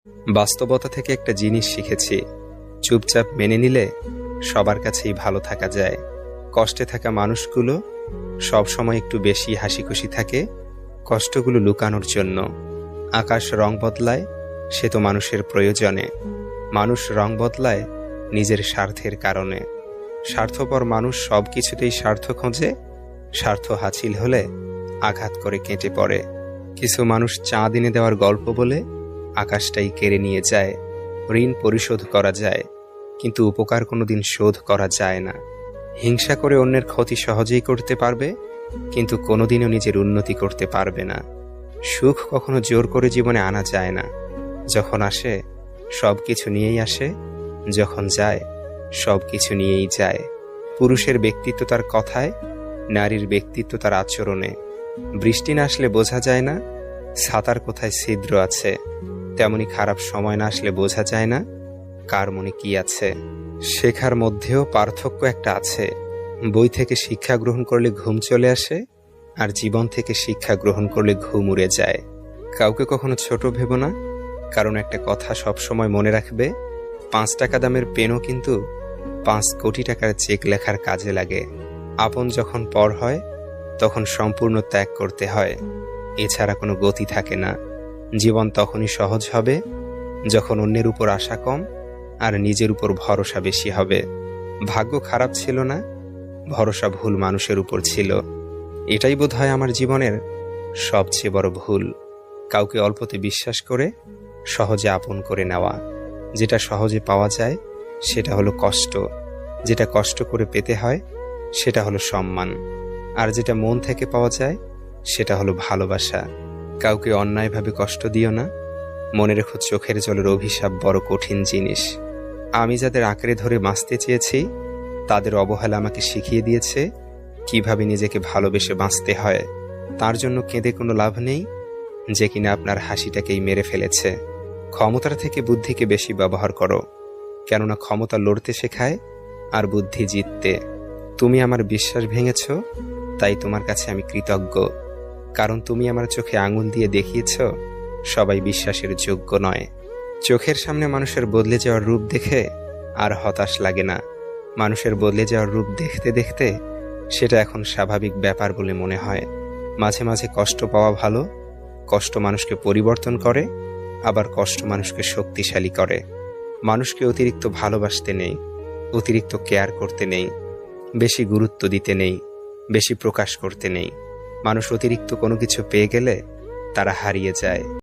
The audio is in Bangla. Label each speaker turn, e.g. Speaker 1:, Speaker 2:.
Speaker 1: বাস্তবতা থেকে একটা জিনিস শিখেছি, চুপচাপ মেনে নিলে সবার কাছেই ভালো থাকা যায়। কষ্টে থাকা মানুষগুলো সবসময় একটু বেশি হাসিখুশি থাকে কষ্টগুলো লুকানোর জন্য। আকাশ রং বদলায় সে তো মানুষের প্রয়োজনে, মানুষ রং বদলায় নিজের স্বার্থের কারণে। স্বার্থপর মানুষ সব কিছুতেই স্বার্থ খোঁজে, স্বার্থ হাসিল হলে আঘাত করে কেটে পড়ে। কিছু মানুষ চাঁদ এনে দেওয়ার গল্প বলে আকাশটাই কেড়ে নিয়ে যায়। ঋণ পরিশোধ করা যায়, কিন্তু উপকার কোনোদিন শোধ করা যায় না। হিংসা করে অন্যের ক্ষতি সহজেই করতে পারবে, কিন্তু কোনোদিনও নিজের উন্নতি করতে পারবে না। সুখ কখনো জোর করে জীবনে আনা যায় না। যখন আসে সব কিছু নিয়েই আসে, যখন যায় সব কিছু নিয়েই যায়। পুরুষের ব্যক্তিত্ব তার কথায়, নারীর ব্যক্তিত্ব তার আচরণে। বৃষ্টি না আসলে বোঝা যায় না ছাতার কোথায় ছিদ্র আছে, তেমনি খারাপ সময় না আসলে বোঝা যায় না কার মনে কি আছে। শেখার মধ্যেও পার্থক্য একটা আছে। বই থেকে শিক্ষা গ্রহণ করলে ঘুম চলে আসে, আর জীবন থেকে শিক্ষা গ্রহণ করলে ঘুম উড়ে যায়। কাউকে কখনো ছোট ভেবো না, কারণ একটা কথা সবসময় মনে রাখবে, 5 টাকা দামের পেনও কিন্তু 5 কোটি টাকার চেক লেখার কাজে লাগে। আপন যখন পর হয় তখন সম্পূর্ণ ত্যাগ করতে হয়, এছাড়া কোনো গতি থাকে না। জীবন তখনই সহজ হবে যখন অন্যের উপর আশা কম আর নিজের উপর ভরসা বেশি হবে। ভাগ্য খারাপ ছিল না, ভরসা ভুল মানুষের উপর ছিল। এটাই বোধহয় আমার জীবনের সবচেয়ে বড় ভুল। কাউকে অল্পতে বিশ্বাস করে সহজে আপন করে নেওয়া। যেটা সহজে পাওয়া যায় সেটা হলো কষ্ট, যেটা কষ্ট করে পেতে হয় সেটা হলো সম্মান, আর যেটা মন থেকে পাওয়া যায় সেটা হলো ভালোবাসা। কাউকে অন্যায়ভাবে কষ্ট দিও না, মনে রেখো চোখের জলের অভিশাপ বড় কঠিন জিনিস। আমি যাদের আঁকড়ে ধরে বাঁচতে চেয়েছি তাদের অবহেলা আমাকে শিখিয়ে দিয়েছে কিভাবে নিজেকে ভালোবেসে বাঁচতে হয়। তার জন্য কেঁদে কোনো লাভ নেই যে কিনা আপনার হাসিটাকেই মেরে ফেলেছে। ক্ষমতার থেকে বুদ্ধিকে বেশি ব্যবহার করো, কেননা ক্ষমতা লড়তে শেখায় আর বুদ্ধি জিততে। তুমি আমার বিশ্বাস ভেঙেছ, তাই তোমার কাছে আমি কৃতজ্ঞ, কারণ তুমি আমার চোখে আঙুল দিয়ে দেখিয়েছ সবাই বিশ্বাসের যোগ্য নয়। চোখের সামনে মানুষের বদলে যাওয়ার রূপ দেখে আর হতাশ লাগে না। মানুষের বদলে যাওয়ার রূপ দেখতে দেখতে সেটা এখন স্বাভাবিক ব্যাপার বলে মনে হয়। মাঝে মাঝে কষ্ট পাওয়া ভালো। কষ্ট মানুষকে পরিবর্তন করে, আবার কষ্ট মানুষকে শক্তিশালী করে। মানুষকে অতিরিক্ত ভালোবাসতে নেই, অতিরিক্ত কেয়ার করতে নেই, বেশি গুরুত্ব দিতে নেই, বেশি প্রকাশ করতে নেই। মানুষ অতিরিক্ত কোনো কিছু পেয়ে গেলে তারা হারিয়ে যায়।